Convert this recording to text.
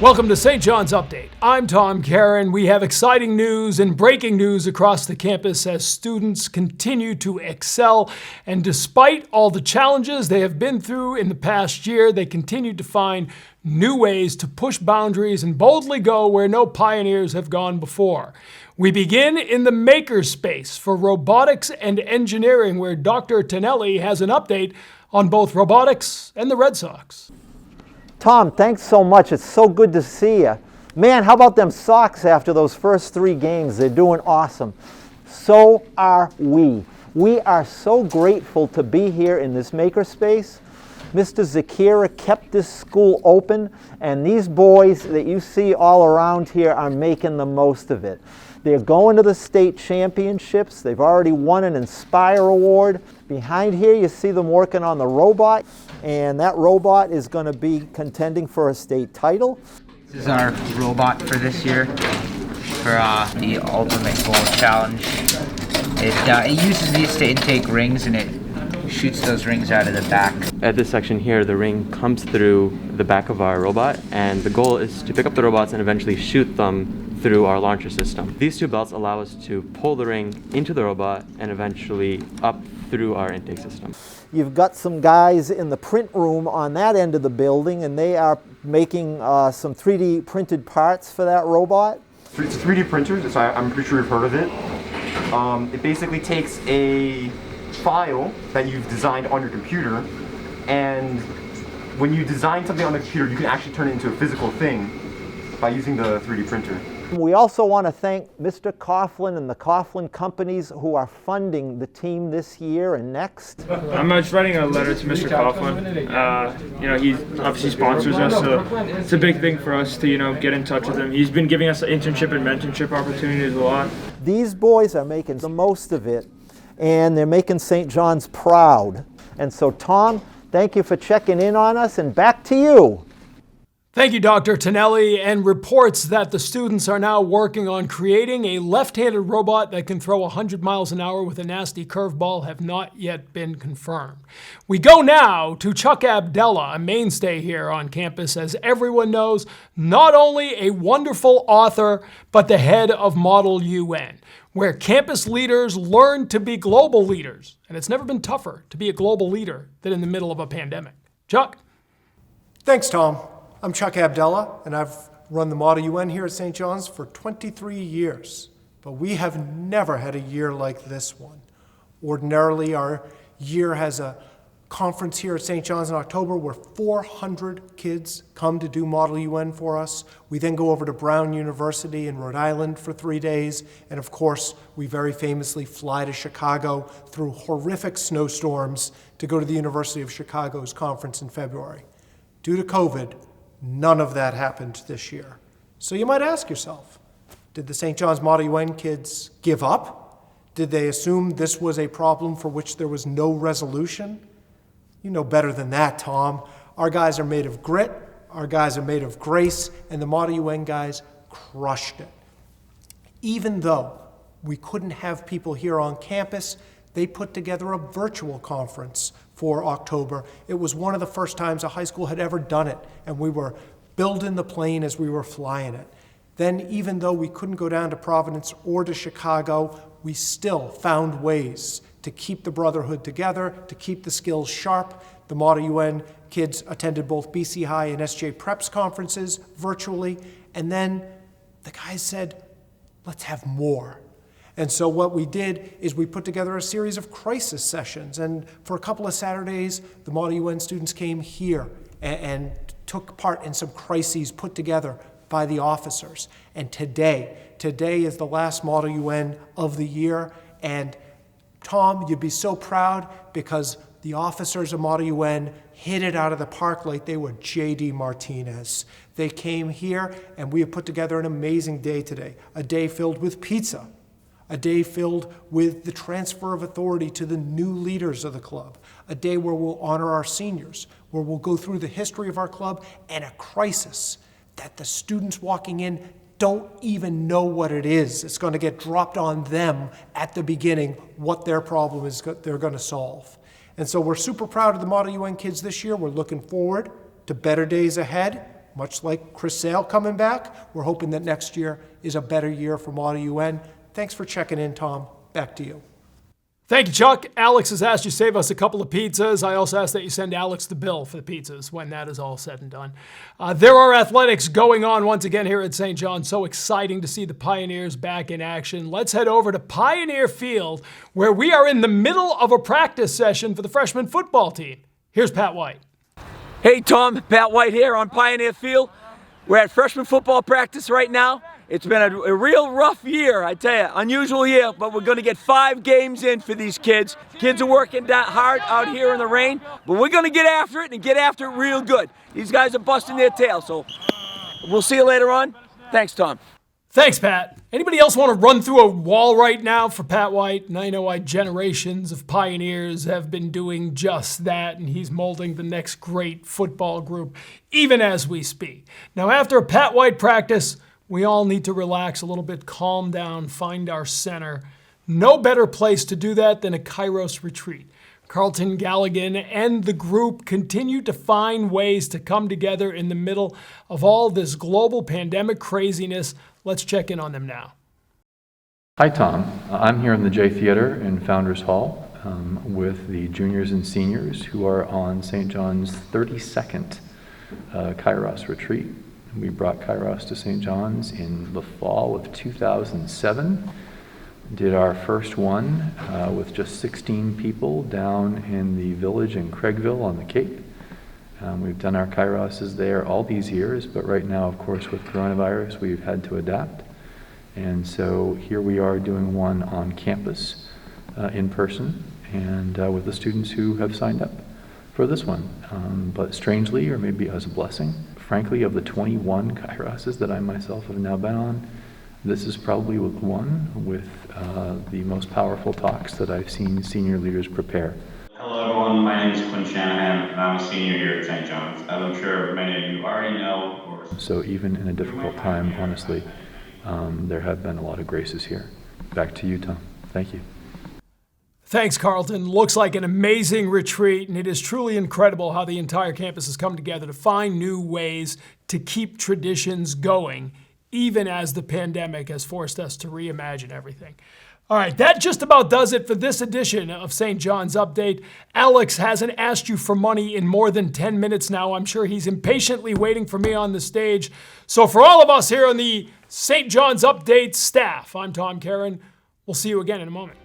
Welcome to St. John's Update. I'm Tom Caron. We have exciting news and breaking news across the campus as students continue to excel. And despite all the challenges they have been through in the past year, they continue to find new ways to push boundaries and boldly go where no pioneers have gone before. We begin in the makerspace for robotics and engineering, where Dr. Tonelli has an update on both robotics and the Red Sox. Tom, thanks so much. It's so good to see you. Man, how about them Sox after those first 3 games? They're doing awesome. So are we. We are so grateful to be here in this makerspace. Mr. Zakira kept this school open, and these boys that you see all around here are making the most of it. They're going to the state championships. They've already won an Inspire Award. Behind here you see them working on the robot, and that robot is going to be contending for a state title. This is our robot for this year, for the Ultimate Goal Challenge. It uses these to intake rings, and it shoots those rings out of the back. At this section here, the ring comes through the back of our robot, and the goal is to pick up the robots and eventually shoot them through our launcher system. These 2 belts allow us to pull the ring into the robot and eventually up through our intake system. You've got some guys in the print room on that end of the building, and they are making some 3D printed parts for that robot. It's a 3D printer, so I'm pretty sure you've heard of it. It basically takes a file that you've designed on your computer, and when you design something on the computer, you can actually turn it into a physical thing by using the 3D printer. We also want to thank Mr. Coughlin and the Coughlin companies who are funding the team this year and next. I'm just writing a letter to Mr. Coughlin. He obviously sponsors us, so it's a big thing for us to, get in touch with him. He's been giving us internship and mentorship opportunities a lot. These boys are making the most of it, and they're making St. John's proud. And so, Tom, thank you for checking in on us, and back to you. Thank you, Dr. Tonelli, and reports that the students are now working on creating a left-handed robot that can throw 100 miles an hour with a nasty curveball have not yet been confirmed. We go now to Chuck Abdella, a mainstay here on campus, as everyone knows, not only a wonderful author, but the head of Model UN, where campus leaders learn to be global leaders. And it's never been tougher to be a global leader than in the middle of a pandemic. Chuck? Thanks, Tom. I'm Chuck Abdella, and I've run the Model UN here at St. John's for 23 years. But we have never had a year like this one. Ordinarily, our year has a conference here at St. John's in October where 400 kids come to do Model UN for us. We then go over to Brown University in Rhode Island for 3 days. And of course, we very famously fly to Chicago through horrific snowstorms to go to the University of Chicago's conference in February. Due to COVID, none of that happened this year. So you might ask yourself, did the St. John's Model UN kids give up? Did they assume this was a problem for which there was no resolution? You know better than that, Tom. Our guys are made of grit, our guys are made of grace, and the Model UN guys crushed it. Even though we couldn't have people here on campus, they put together a virtual conference for October. It was one of the first times a high school had ever done it, and we were building the plane as we were flying it. Then, even though we couldn't go down to Providence or to Chicago, we still found ways to keep the brotherhood together, to keep the skills sharp. The Model UN kids attended both BC High and SJ Preps conferences virtually, and then the guys said, let's have more. And so what we did is we put together a series of crisis sessions. And for a couple of Saturdays, the Model UN students came here and took part in some crises put together by the officers. And today is the last Model UN of the year. And Tom, you'd be so proud because the officers of Model UN hit it out of the park like they were J.D. Martinez. They came here and we have put together an amazing day today, a day filled with pizza, a day filled with the transfer of authority to the new leaders of the club, a day where we'll honor our seniors, where we'll go through the history of our club, and a crisis that the students walking in don't even know what it is. It's going to get dropped on them at the beginning what their problem is they're going to solve. And so we're super proud of the Model UN kids this year. We're looking forward to better days ahead. much like Chris Sale coming back, we're hoping that next year is a better year for Model UN. Thanks for checking in, Tom. Back to you. Thank you, Chuck. Alex has asked you to save us a couple of pizzas. I also ask that you send Alex the bill for the pizzas when that is all said and done. There are athletics going on once again here at St. John's. So exciting to see the Pioneers back in action. Let's head over to Pioneer Field, where we are in the middle of a practice session for the freshman football team. Here's Pat White. Hey Tom, Pat White here on Pioneer Field. We're at freshman football practice right now. It's been a real rough year, I tell you, unusual year, but we're going to get 5 games in for these kids. Kids are working hard out here in the rain, but we're going to get after it and get after it real good. These guys are busting their tail, so we'll see you later on. Thanks, Tom. Thanks, Pat. Anybody else want to run through a wall right now for Pat White? And I know why generations of Pioneers have been doing just that, and he's molding the next great football group, even as we speak. Now, after a Pat White practice, we all need to relax a little bit, calm down, find our center. No better place to do that than a Kairos retreat. Carlton Galligan and the group continue to find ways to come together in the middle of all this global pandemic craziness. Let's check in on them now. Hi, Tom. I'm here in the J Theater in Founders Hall with the juniors and seniors who are on St. John's 32nd Kairos retreat. We brought Kairos to St. John's in the fall of 2007. Did our first one with just 16 people down in the village in Craigville on the Cape. We've done our Kairoses there all these years, but right now, of course, with coronavirus, we've had to adapt. And so here we are doing one on campus in person and with the students who have signed up for this one. But strangely, or maybe as a blessing, frankly, of the 21 Kairoses that I myself have now been on, this is probably one with the most powerful talks that I've seen senior leaders prepare. Hello everyone, my name is Quinn Shanahan and I'm a senior here at St. John's. As I'm sure many of you already know. So even in a difficult time, honestly, there have been a lot of graces here. Back to you, Tom. Thank you. Thanks, Carlton. Looks like an amazing retreat, and it is truly incredible how the entire campus has come together to find new ways to keep traditions going, even as the pandemic has forced us to reimagine everything. All right, that just about does it for this edition of St. John's Update. Alex hasn't asked you for money in more than 10 minutes now. I'm sure he's impatiently waiting for me on the stage. So for all of us here on the St. John's Update staff, I'm Tom Caron. We'll see you again in a moment.